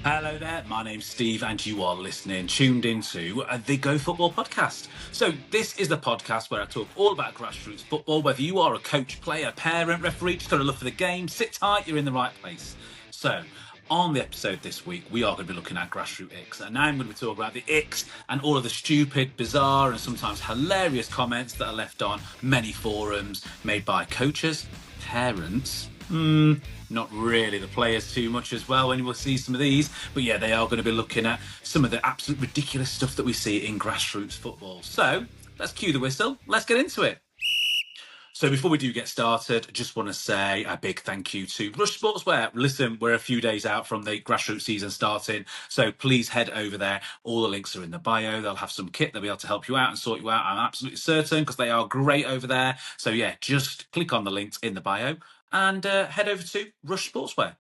Hello there, my name's Steve and you are tuned into the Go Football podcast. So this is the podcast where I talk all about grassroots football, whether you are a coach, player, parent, referee, just got a love for the game, sit tight, you're in the right place. So on the episode this week, we are going to be looking at Grassroot-Icks, and I'm going to be talking about the Icks and all of the stupid, bizarre and sometimes hilarious comments that are left on many forums made by coaches, parents, not really the players too much as well when you will see some of these, but yeah, they are going to be looking at some of the absolute ridiculous stuff that we see in grassroots football. So let's cue the whistle, let's get into it. So before we do get started, I just want to say a big thank you to Rush Sportswear. Listen, we're a few days out from the grassroots season starting, so please head over there. All the links are in the bio. They'll have some kit. They'll be able to help you out and sort you out. I'm absolutely certain because they are great over there. So yeah, just click on the links in the bio and head over to Rush Sportswear.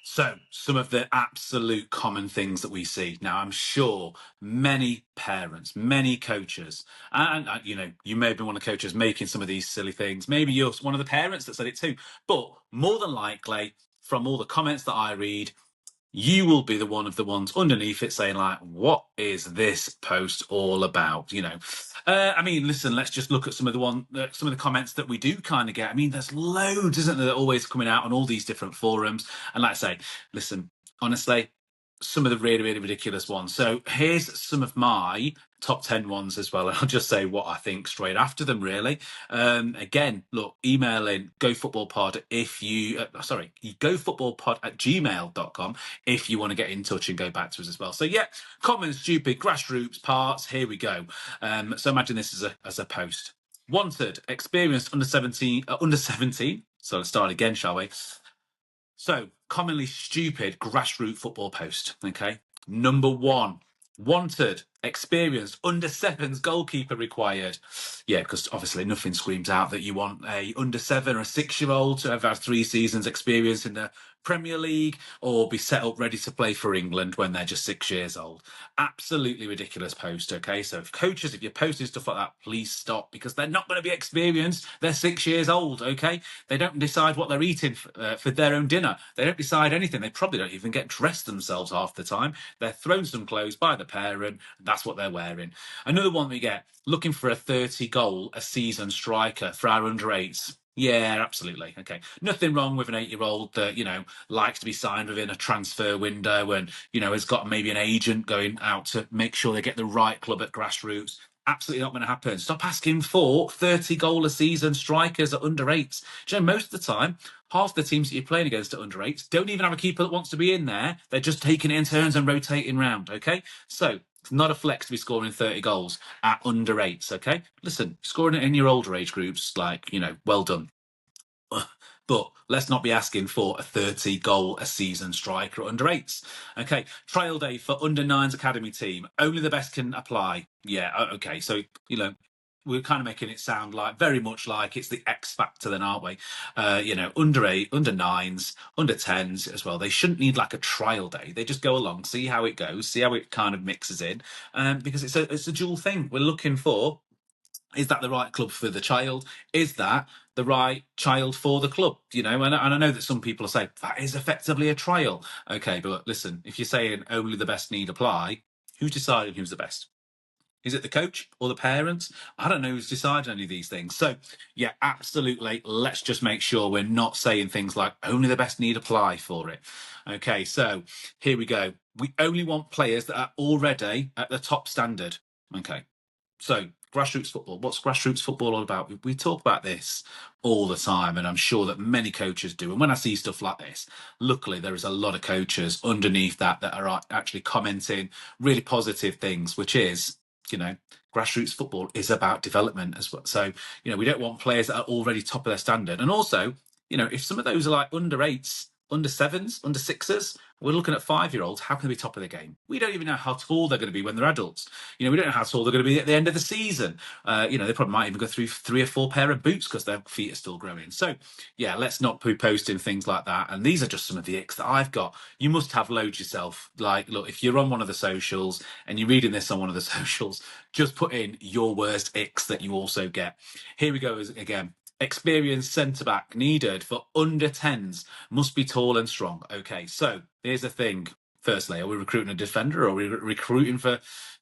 So, some of the absolute common things that we see. Now, I'm sure many parents, many coaches, and you know, you may have been one of the coaches making some of these silly things. Maybe you're one of the parents that said it too. But more than likely, from all the comments that I read, you will be the one of the ones underneath it saying like, what is this post all about? You know, I mean, listen, let's just look at some of the comments that we do kind of get. I mean, there's loads, isn't there, that are always coming out on all these different forums. And like I say, listen, honestly, some of the really, really ridiculous ones. So here's some of my top 10 ones as well. And I'll just say what I think straight after them, really. Again, look, email in gofootballpod if you, gofootballpod@gmail.com if you want to get in touch and go back to us as well. So yeah, common, stupid, grassroots parts. Here we go. So imagine this as a post. Wanted, experienced under 17. So let's start again, shall we? So, commonly stupid grassroots football post, okay? Number 1, wanted, experienced, under sevens goalkeeper required. Yeah, because obviously nothing screams out that you want a under 7 or a 6-year-old to have had 3 seasons experience in the Premier League or be set up ready to play for England when they're just 6 years old. Absolutely ridiculous post, okay? So if coaches, if you're posting stuff like that, please stop because they're not going to be experienced. They're 6 years old, okay? They don't decide what they're eating for their own dinner. They don't decide anything. They probably don't even get dressed themselves half the time. They're thrown some clothes by the parent. That's what they're wearing. Another one we get, looking for a 30 goal a season striker for our under 8s. Yeah, absolutely. Okay. Nothing wrong with an 8-year-old that, you know, likes to be signed within a transfer window and, you know, has got maybe an agent going out to make sure they get the right club at Grassroots. Absolutely not going to happen. Stop asking for 30 goal a season strikers at under 8s. Do you know, most of the time, half the teams that you're playing against at under 8s don't even have a keeper that wants to be in there. They're just taking it in turns and rotating round, okay? So it's not a flex to be scoring 30 goals at under 8s, okay? Listen, scoring it in your older age groups, like, you know, well done. But let's not be asking for a 30 goal a season striker at under 8s. Okay, trial day for under 9s academy team. Only the best can apply. Yeah, okay. So, you know, we're kind of making it sound like very much like it's the X factor then, aren't we? You know, under 8, under 9s, under 10s as well. They shouldn't need like a trial day. They just go along, see how it goes, see how it kind of mixes in. Because it's a dual thing. We're looking for, is that the right club for the child? Is that the right child for the club? You know, and I know that some people are saying that is effectively a trial. Okay, but listen, if you're saying only the best need apply, who's deciding who's the best? Is it the coach or the parents? I don't know who's deciding any of these things. So, yeah, absolutely. Let's just make sure we're not saying things like only the best need apply for it. Okay, so here we go. We only want players that are already at the top standard. Okay, so grassroots football. What's grassroots football all about? We talk about this all the time, and I'm sure that many coaches do. And when I see stuff like this, luckily there is a lot of coaches underneath that are actually commenting really positive things, which is, you know, grassroots football is about development as well. So, you know, we don't want players that are already top of their standard. And also, you know, if some of those are like under 8s, under 7s, under 6s, we're looking at 5-year-olds, how can they be top of the game? We don't even know how tall they're going to be when they're adults. You know, we don't know how tall they're going to be at the end of the season. You know, they probably might even go through 3 or 4 pair of boots because their feet are still growing. So, yeah, let's not be posting things like that. And these are just some of the icks that I've got. You must have loads yourself. Like, look, if you're on one of the socials and you're reading this on one of the socials, just put in your worst icks that you also get. Here we go again. Experienced centre-back needed for under 10s, must be tall and strong. Okay, so here's the thing. Firstly, are we recruiting a defender, or are we recruiting for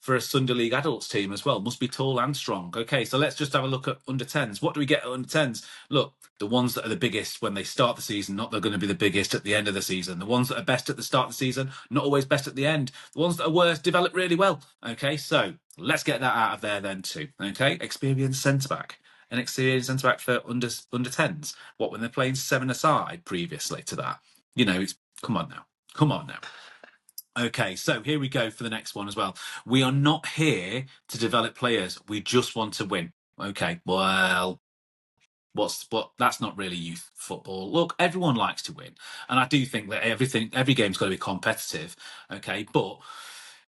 a Sunday League adults team as well? Must be tall and strong. Okay, so let's just have a look at under 10s. What do we get at under 10s? Look, the ones that are the biggest when they start the season, not they're going to be the biggest at the end of the season. The ones that are best at the start of the season, not always best at the end. The ones that are worst develop really well. Okay, so let's get that out of there then too. Okay, experienced centre back. An experienced centre back for under 10s. What, when they're playing 7-a-side previously to that? You know, it's come on now. Come on now. Okay, so here we go for the next one as well. We are not here to develop players. We just want to win. Okay, well, that's not really youth football. Look, everyone likes to win, and I do think that every game's got to be competitive. Okay, but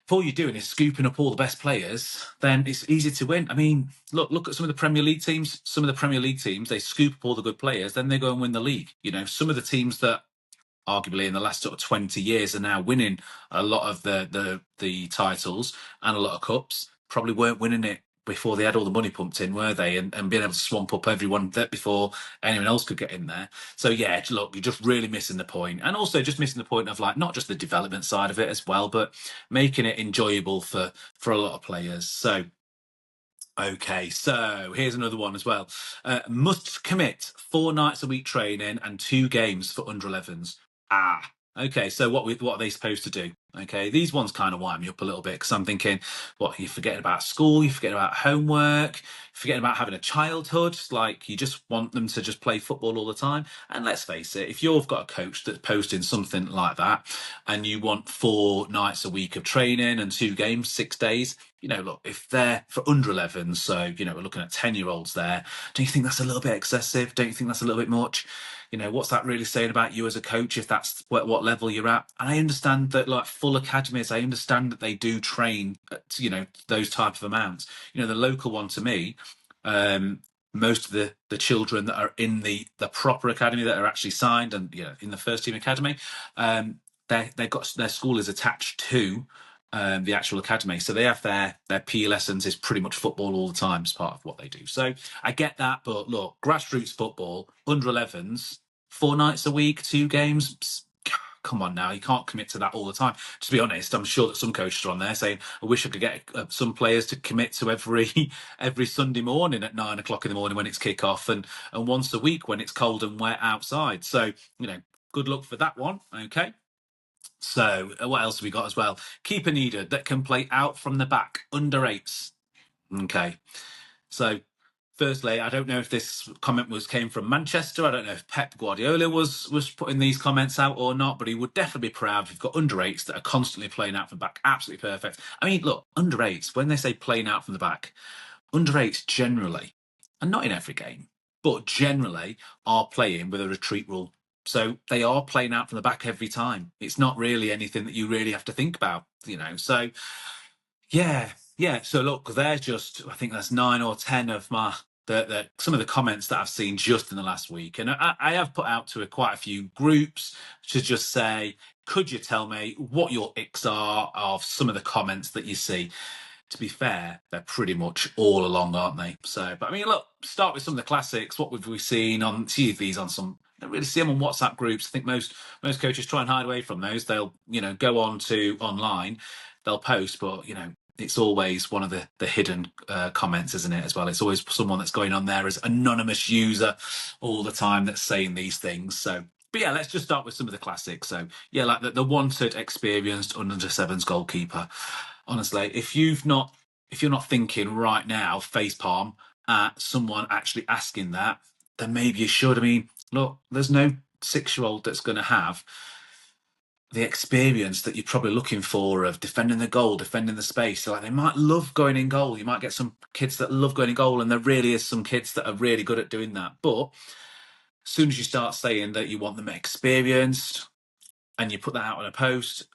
if all you're doing is scooping up all the best players, then it's easy to win. I mean, look at some of the Premier League teams. Some of the Premier League teams, they scoop up all the good players, then they go and win the league. You know, some of the teams that arguably in the last sort of 20 years are now winning a lot of the titles and a lot of cups, probably weren't winning it before they had all the money pumped in, were they? And being able to swamp up everyone that before anyone else could get in there. So yeah, look, you're just really missing the point. And also just missing the point of like not just the development side of it as well, but making it enjoyable for a lot of players. So okay, so here's another one as well. Must commit 4 nights a week training and 2 games for under 11s. Okay, so what are they supposed to do? Okay, these ones kind of wind me up a little bit because I'm thinking, what, you're forgetting about school, you're forgetting about homework, you're forgetting about having a childhood, like you just want them to just play football all the time. And let's face it, if you've got a coach that's posting something like that and you want 4 nights a week of training and 2 games, 6 days, you know, look, if they're for under 11, so, you know, we're looking at 10-year-olds there, don't you think that's a little bit excessive? Don't you think that's a little bit much? You know, what's that really saying about you as a coach if that's what level you're at? And I understand that, like, full academies, I understand that they do train at, you know, those type of amounts. You know, the local one to me, most of the children that are in the proper academy that are actually signed and, you know, in the first team academy, they've got their school is attached to the actual academy. So they have their PE lessons is pretty much football all the time as part of what they do. So I get that, but look, grassroots football, under 11s, 4 nights a week, 2 games. Psst, come on now, you can't commit to that all the time. To be honest, I'm sure that some coaches are on there saying, I wish I could get some players to commit to every Sunday morning at 9 o'clock in the morning when it's kick off and once a week when it's cold and wet outside. So, you know, good luck for that one. Okay. So what else have we got as well? Keeper needed that can play out from the back, under 8s. Okay. So firstly, I don't know if this comment came from Manchester. I don't know if Pep Guardiola was putting these comments out or not, but he would definitely be proud if you've got under 8s that are constantly playing out from the back. Absolutely perfect. I mean, look, under 8s, when they say playing out from the back, under 8s generally, and not in every game, but generally are playing with a retreat rule. So they are playing out from the back every time. It's not really anything that you really have to think about, you know. So yeah. So look, there's just, I think that's 9 or 10 of my some of the comments that I've seen just in the last week. And I have put out to quite a few groups to just say, could you tell me what your icks are of some of the comments that you see? To be fair, they're pretty much all along, aren't they? So, but I mean, look, start with some of the classics. What have we seen on these on some? I don't really see them on WhatsApp groups. I think most coaches try and hide away from those. They'll, you know, go on to online, they'll post, but you know, it's always one of the hidden comments, isn't it? As well, it's always someone that's going on there as anonymous user all the time that's saying these things. So. But yeah, let's just start with some of the classics. So yeah, like the wanted, experienced under sevens goalkeeper. Honestly, if you're not thinking right now facepalm at someone actually asking that, then maybe you should. I mean, look, there's no 6-year-old that's going to have the experience that you're probably looking for of defending the goal, defending the space. So like they might love going in goal. You might get some kids that love going in goal, and there really is some kids that are really good at doing that. But as soon as you start saying that you want them experienced and you put that out on a post,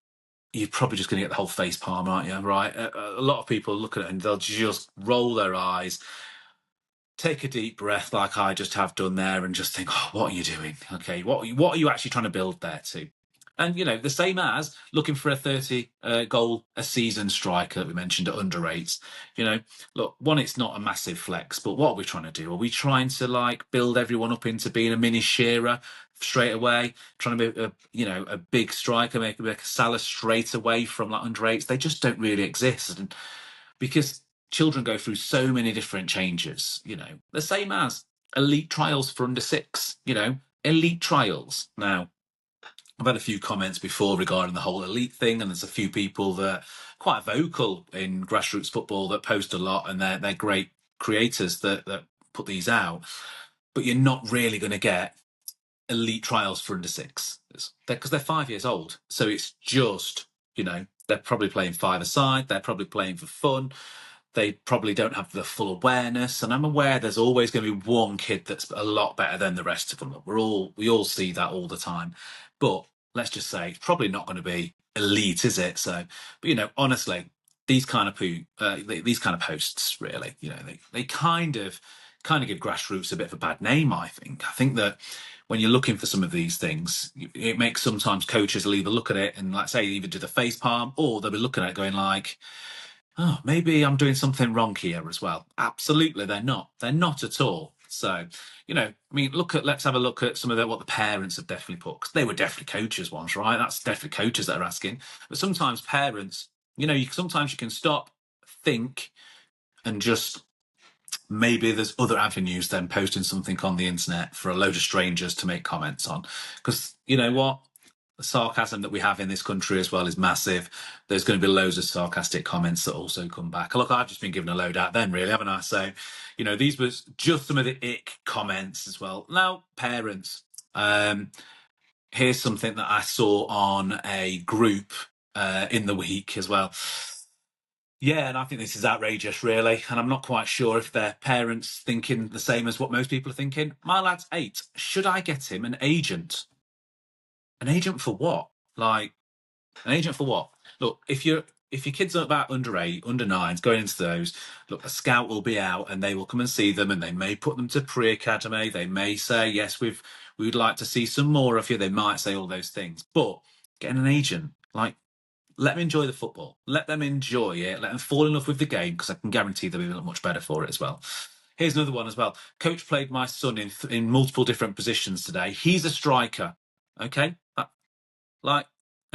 you're probably just going to get the whole face palm, aren't you? Right? A lot of people look at it and they'll just roll their eyes, take a deep breath like I just have done there, and just think, oh, what are you doing? Okay, what are you actually trying to build there to? And, the same as looking for a 30 goal a season striker that we mentioned at under eights. Look, one, it's not a massive flex, but what are we trying to do? Are we trying to build everyone up into being a mini Shearer straight away, trying to be a big striker, make a Salah straight away from under eights? They just don't really exist. And because children go through so many different changes, the same as elite trials for under six, elite trials. Now, I've had a few comments before regarding the whole elite thing, and there's a few people that are quite vocal in grassroots football that post a lot, and they're great creators that put these out. But you're not really going to get elite trials for under six because they're 5 years old. So it's just, they're probably playing five-a-side, they're probably playing for fun. They probably don't have the full awareness, and I'm aware there's always going to be one kid that's a lot better than the rest of them. We all see that all the time, but let's just say it's probably not going to be elite, is it? So, but honestly, these kind of posts, really, they kind of give grassroots a bit of a bad name. I think that when you're looking for some of these things, it makes sometimes coaches will either look at it and either do the face palm, or they'll be looking at it going oh, maybe I'm doing something wrong here as well. Absolutely, they're not. They're not at all. So, let's have a look at some of what the parents have definitely put. Because they were definitely coaches once, right? That's definitely coaches that are asking. But sometimes parents, sometimes you can stop, think, and just maybe there's other avenues than posting something on the internet for a load of strangers to make comments on. Because you know what? The sarcasm that we have in this country as well is massive. There's going to be loads of sarcastic comments that also come back. Look, I've just been given a load out then, really, haven't I? So, these was just some of the ick comments as well. Now, parents, here's something that I saw on a group in the week as well. Yeah, and I think this is outrageous, really. And I'm not quite sure if their parents thinking the same as what most people are thinking. My lad's 8. Should I get him an agent? An agent for what? An agent for what? Look, if your kids are about under 8, under 9s, going into those, look, a scout will be out and they will come and see them, and they may put them to pre-academy. They may say, yes, we'd like to see some more of you. They might say all those things. But getting an agent, let them enjoy the football. Let them enjoy it. Let them fall in love with the game, because I can guarantee they'll be much better for it as well. Here's another one as well. Coach played my son in multiple different positions today. He's a striker. Okay?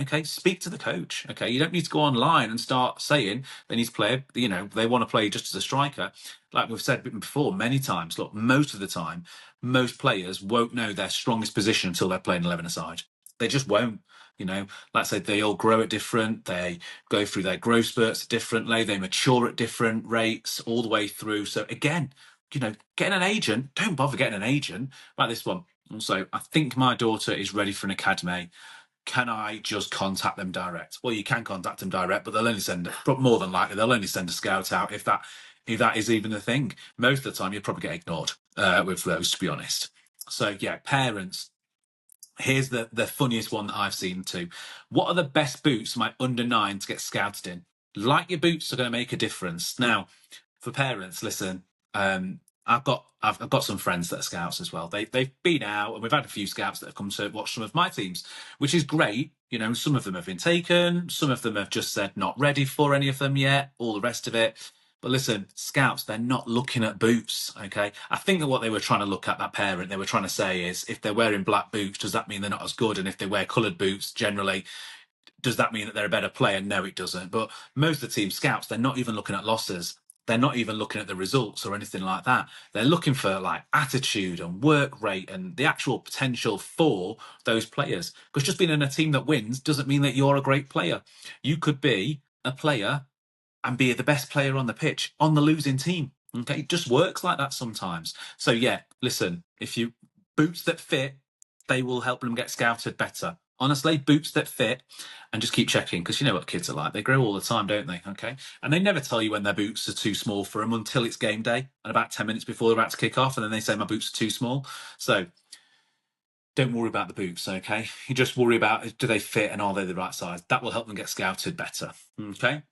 Okay, speak to the coach. Okay, you don't need to go online and start saying they need to play, they want to play just as a striker. Like we've said before many times, look, most of the time, most players won't know their strongest position until they're playing 11-a-side. They just won't. Like I said, they all grow at different, they go through their growth spurts differently, they mature at different rates all the way through. So again, getting an agent, don't bother getting an agent. Like this one. Also, I think my daughter is ready for an academy. Can I just contact them direct? Well, you can contact them direct, but they'll only but more than likely, they'll only send a scout out if that is even a thing. Most of the time, you'll probably get ignored with those, to be honest. So yeah, parents, here's the funniest one that I've seen too. What are the best boots for my under 9 to get scouted in? Your boots are going to make a difference. Now, for parents, listen, I've got some friends that are scouts as well. They've been out, and we've had a few scouts that have come to watch some of my teams, which is great. Some of them have been taken, some of them have just said not ready for any of them yet, all the rest of it. But listen, scouts, they're not looking at boots, okay? I think that what they were trying to look at, that parent, they were trying to say is, if they're wearing black boots, does that mean they're not as good? And if they wear coloured boots, generally, does that mean that they're a better player? No, it doesn't. But most of the team scouts, they're not even looking at losses. They're not even looking at the results or anything like that. They're looking for attitude and work rate and the actual potential for those players. Because just being in a team that wins doesn't mean that you're a great player. You could be a player and be the best player on the pitch on the losing team. Okay, it just works like that sometimes. So yeah, listen, if you boots that fit, they will help them get scouted better. Honestly, boots that fit, and just keep checking, because you know what kids are like. They grow all the time, don't they? Okay, and they never tell you when their boots are too small for them until it's game day and about 10 minutes before they're about to kick off, and then they say my boots are too small. So don't worry about the boots, okay? You just worry about, do they fit and are they the right size? That will help them get scouted better, okay?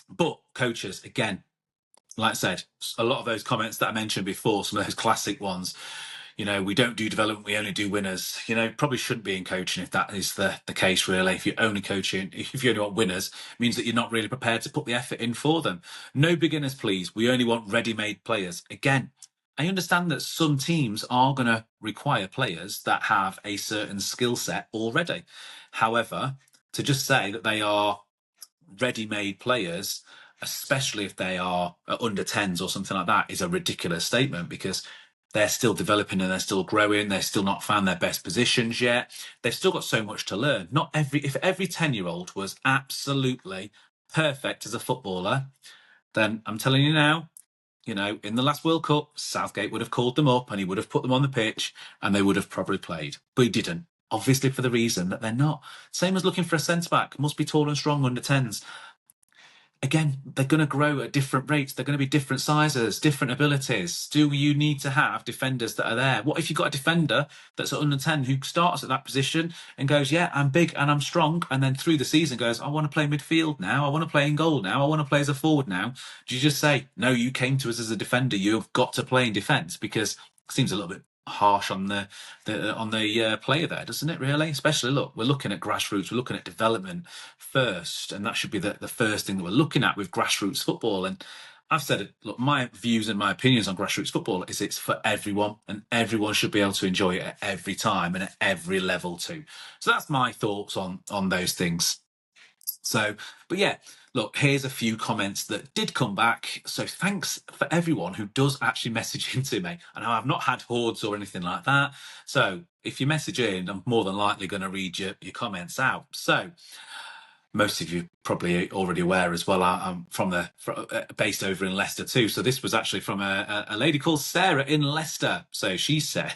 But coaches, again, like I said, a lot of those comments that I mentioned before, some of those classic ones, we don't do development, we only do winners. Probably shouldn't be in coaching if that is the case, really. If you're only coaching, if you only want winners, it means that you're not really prepared to put the effort in for them. No beginners, please. We only want ready-made players. Again, I understand that some teams are going to require players that have a certain skill set already. However, to just say that they are ready-made players, especially if they are under 10s or something like that, is a ridiculous statement, because they're still developing and they're still growing. They're still not found their best positions yet. They've still got so much to learn. If every 10-year-old was absolutely perfect as a footballer, then I'm telling you now, in the last World Cup, Southgate would have called them up and he would have put them on the pitch and they would have probably played. But he didn't. Obviously, for the reason that they're not. Same as looking for a centre-back. Must be tall and strong under 10s. Again, they're going to grow at different rates. They're going to be different sizes, different abilities. Do you need to have defenders that are there? What if you've got a defender that's at under 10 who starts at that position and goes, yeah, I'm big and I'm strong, and then through the season goes, I want to play midfield now, I want to play in goal now, I want to play as a forward now? Do you just say, no, you came to us as a defender, you've got to play in defence? Because it seems a little bit harsh on the player there, doesn't it, really? Especially, look, we're looking at grassroots, we're looking at development first, and that should be the first thing that we're looking at with grassroots football. And I've said it, look, my views and my opinions on grassroots football is it's for everyone, and everyone should be able to enjoy it at every time and at every level too. So that's my thoughts on those things. So, but yeah, look, here's a few comments that did come back. So thanks for everyone who does actually message into me. And I've not had hordes or anything like that. So if you message in, I'm more than likely going to read your comments out. So most of you probably already aware as well, I'm based over in Leicester too. So this was actually from a lady called Sarah in Leicester. So she said,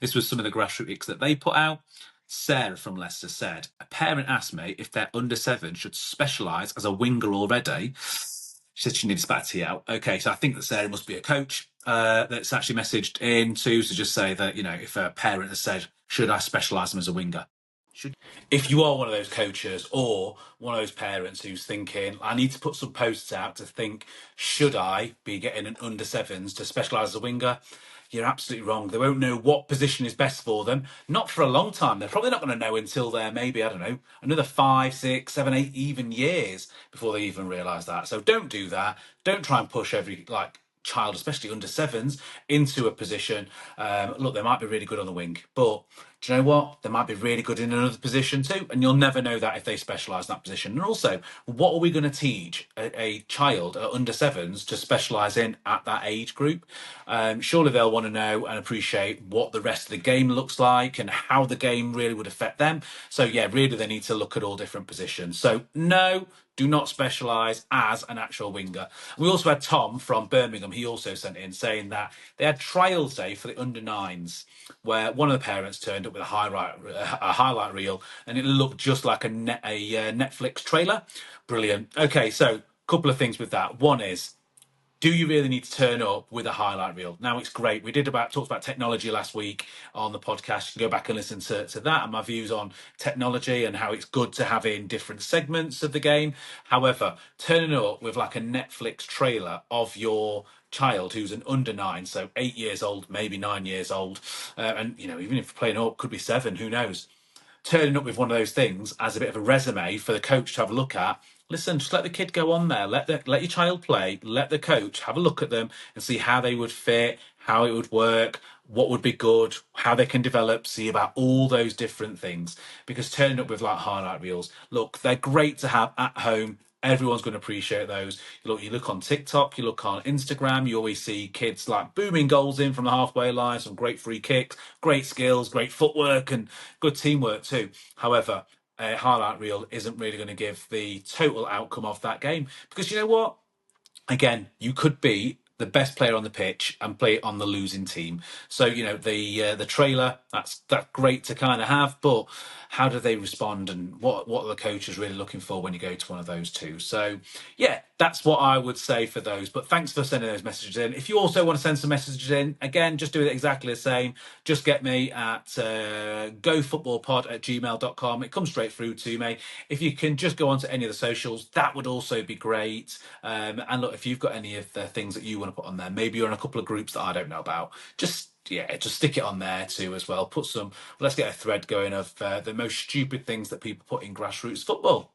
this was some of the Grassroot-Icks that they put out. Sarah from Leicester said, a parent asked me if their under 7 should specialise as a winger already. She said she needs about tea out. Okay, so I think that Sarah must be a coach that's actually messaged in too, to just say that, if a parent has said, should I specialise them as a winger? If you are one of those coaches or one of those parents who's thinking, I need to put some posts out to think, should I be getting an under 7s to specialise as a winger? You're absolutely wrong. They won't know what position is best for them. Not for a long time. They're probably not going to know until they're maybe, I don't know, another 5, 6, 7, 8 even years before they even realise that. So don't do that. Don't try and push every child, especially under 7s, into a position. Look, they might be really good on the wing, but do you know what? They might be really good in another position too, and you'll never know that if they specialise in that position. And also, what are we going to teach a child at under 7s to specialise in at that age group? Surely they'll want to know and appreciate what the rest of the game looks like and how the game really would affect them. So yeah, really they need to look at all different positions. So no, do not specialise as an actual winger. We also had Tom from Birmingham. He also sent in saying that they had trials day for the under 9s, where one of the parents turned up with a highlight reel, and it looked just like a Netflix trailer. Brilliant. Okay, so a couple of things with that. One is, do you really need to turn up with a highlight reel? Now, it's great. We talked about technology last week on the podcast. You can go back and listen to that and my views on technology and how it's good to have in different segments of the game. However, turning up with like a Netflix trailer of your child who's an under 9, so 8 years old, maybe 9 years old, and even if playing up, could be 7, who knows? Turning up with one of those things as a bit of a resume for the coach to have a look at. Listen, just let the kid go on there. Let your child play. Let the coach have a look at them and see how they would fit, how it would work, what would be good, how they can develop, see about all those different things. Because turning up with highlight reels, look, they're great to have at home. Everyone's going to appreciate those. You look on TikTok, you look on Instagram, you always see kids booming goals in from the halfway line, some great free kicks, great skills, great footwork, and good teamwork too. However, a highlight reel isn't really going to give the total outcome of that game, because you know what? Again, you could be the best player on the pitch and play on the losing team. So the trailer, that's great to kind of have, but how do they respond, and what are the coaches really looking for when you go to one of those two? So yeah, that's what I would say for those. But thanks for sending those messages in. If you also want to send some messages in, again, just do it exactly the same. Just get me at gofootballpod@gmail.com. It comes straight through to me. If you can just go onto any of the socials, that would also be great. And look, if you've got any of the things that you want to put on there, maybe you're in a couple of groups that I don't know about, just stick it on there too as well. Let's get a thread going of the most stupid things that people put in grassroots football.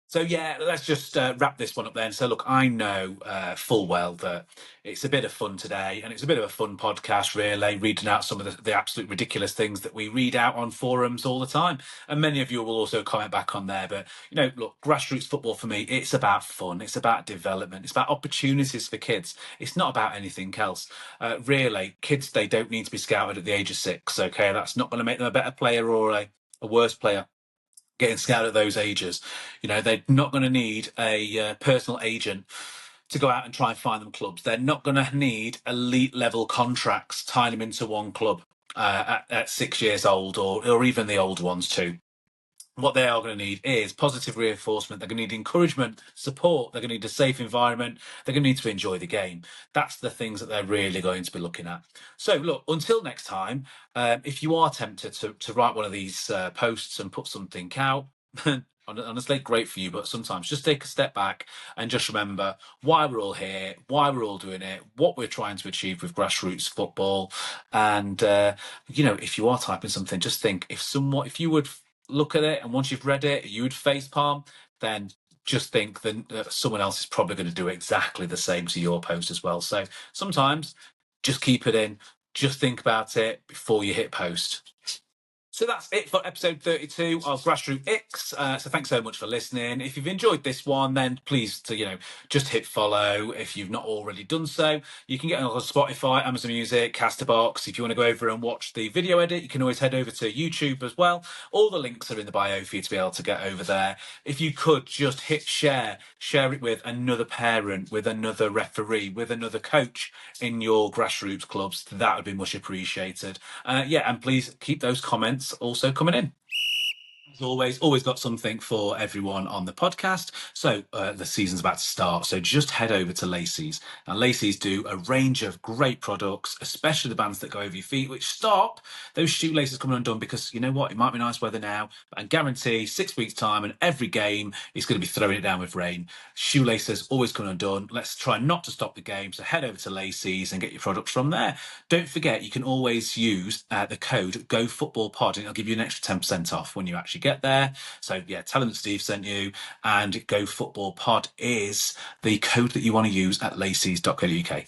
So yeah, let's just wrap this one up then. So look, I know full well that it's a bit of fun today, and it's a bit of a fun podcast, really, reading out some of the absolute ridiculous things that we read out on forums all the time. And many of you will also comment back on there. But look, grassroots football for me, it's about fun, it's about development, it's about opportunities for kids. It's not about anything else. Really, kids, they don't need to be scouted at the age of 6. Okay, that's not going to make them a better player or a worse player. Getting scouted at those ages, they're not going to need a personal agent to go out and try and find them clubs. They're not going to need elite level contracts tying them into one club at 6 years old, or even the old ones too. What they are going to need is positive reinforcement. They're going to need encouragement, support. They're going to need a safe environment. They're going to need to enjoy the game. That's the things that they're really going to be looking at. So look, until next time, if you are tempted to write one of these posts and put something out, honestly, great for you. But sometimes just take a step back and just remember why we're all here, why we're all doing it, what we're trying to achieve with grassroots football. And, if you are typing something, just think if you would look at it and once you've read it, you would facepalm, then just think that someone else is probably going to do exactly the same to your post as well. So sometimes just keep it in, just think about it before you hit post. So that's it for episode 32 of Grassroot-Icks. So thanks so much for listening. If you've enjoyed this one, then please just hit follow if you've not already done so. You can get it on Spotify, Amazon Music, Casterbox. If you want to go over and watch the video edit, you can always head over to YouTube as well. All the links are in the bio for you to be able to get over there. If you could just hit share it with another parent, with another referee, with another coach in your grassroots clubs, that would be much appreciated. And please keep those comments also coming in. As always got something for everyone on the podcast. So the season's about to start. So just head over to Lacey's. Now, Lacey's do a range of great products, especially the bands that go over your feet, which stop those shoelaces coming undone, because you know what? It might be nice weather now, but I guarantee 6 weeks' time and every game is going to be throwing it down with rain. Shoelaces always come undone. Let's try not to stop the game. So head over to Lacey's and get your products from there. Don't forget, you can always use the code GoFootballPod, and it'll give you an extra 10% off when you actually get there. So tell them that Steve sent you, and GoFootballPod is the code that you want to use at lacys.co.uk.